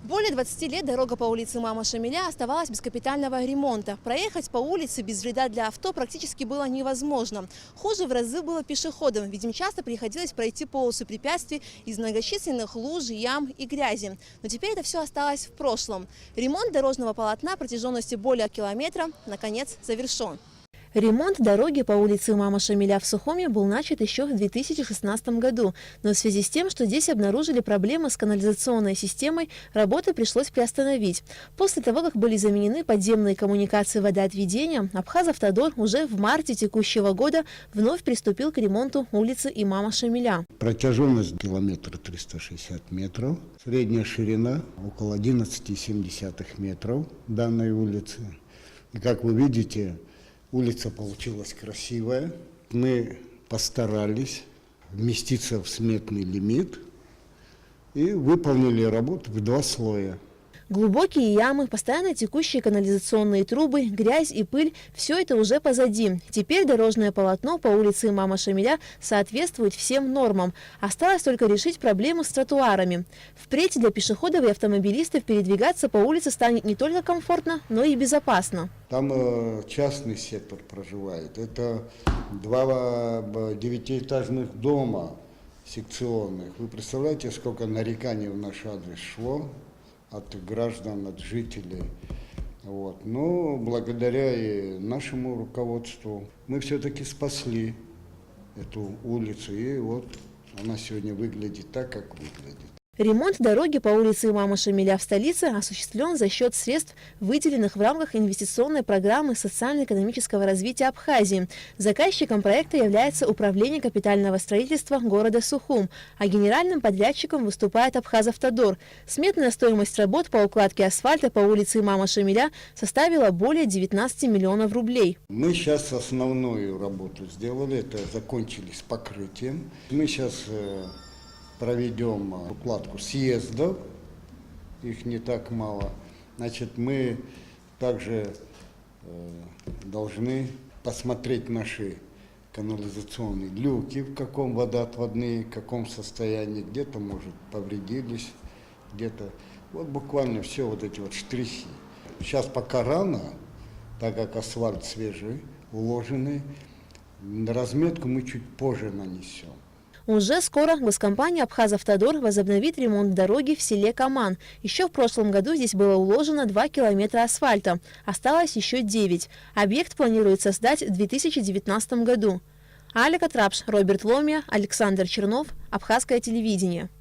Более 20 лет дорога по улице Мама Шамиля оставалась без капитального ремонта. Проехать по улице без вреда для авто практически было невозможно. Хуже в разы было пешеходам, ведь им часто приходилось пройти полосу препятствий из многочисленных луж, ям и грязи. Но теперь это все осталось в прошлом. Ремонт дорожного полотна протяженностью более километра наконец завершен. Ремонт дороги по улице Мама Шамиля в Сухуми был начат еще в 2016 году, но в связи с тем, что здесь обнаружили проблемы с канализационной системой, работы пришлось приостановить. После того, как были заменены подземные коммуникации водоотведения, Абхазавтодор уже в марте текущего года вновь приступил к ремонту улицы Имама Шамиля. Протяженность километра 360 метров, средняя ширина около 11,7 метров данной улицы. И как вы видите, улица получилась красивая. Мы постарались вместиться в сметный лимит и выполнили работу в 2 слоя. Глубокие ямы, постоянно текущие канализационные трубы, грязь и пыль – все это уже позади. Теперь дорожное полотно по улице Имама Шамиля соответствует всем нормам. Осталось только решить проблему с тротуарами. Впредь для пешеходов и автомобилистов передвигаться по улице станет не только комфортно, но и безопасно. Там частный сектор проживает. Это 2 9-этажных дома секционных. Вы представляете, сколько нареканий в наш адрес шло от граждан, от жителей. Но благодаря и нашему руководству мы все-таки спасли эту улицу. И вот она сегодня выглядит так, как выглядит. Ремонт дороги по улице Имама Шамиля в столице осуществлен за счет средств, выделенных в рамках инвестиционной программы социально-экономического развития Абхазии. Заказчиком проекта является Управление капитального строительства города Сухум, а генеральным подрядчиком выступает Абхазавтодор. Сметная стоимость работ по укладке асфальта по улице Имама Шамиля составила более 19 миллионов рублей. Мы сейчас основную работу сделали, это закончили с покрытием. Мы сейчас проведем укладку съездов, их не так мало. Значит, мы также должны посмотреть наши канализационные люки, в каком водоотводные, в каком состоянии, где-то, может, повредились, где-то. Вот буквально все вот эти вот штрихи. Сейчас пока рано, так как асфальт свежий, уложенный, на разметку мы чуть позже нанесем. Уже скоро госкомпания Абхазавтодор возобновит ремонт дороги в селе Каман. Еще в прошлом году здесь было уложено 2 километра асфальта. Осталось еще 9. Объект планируется сдать в 2019 году. Алика Трапш, Роберт Ломия, Александр Чернов, Абхазское телевидение.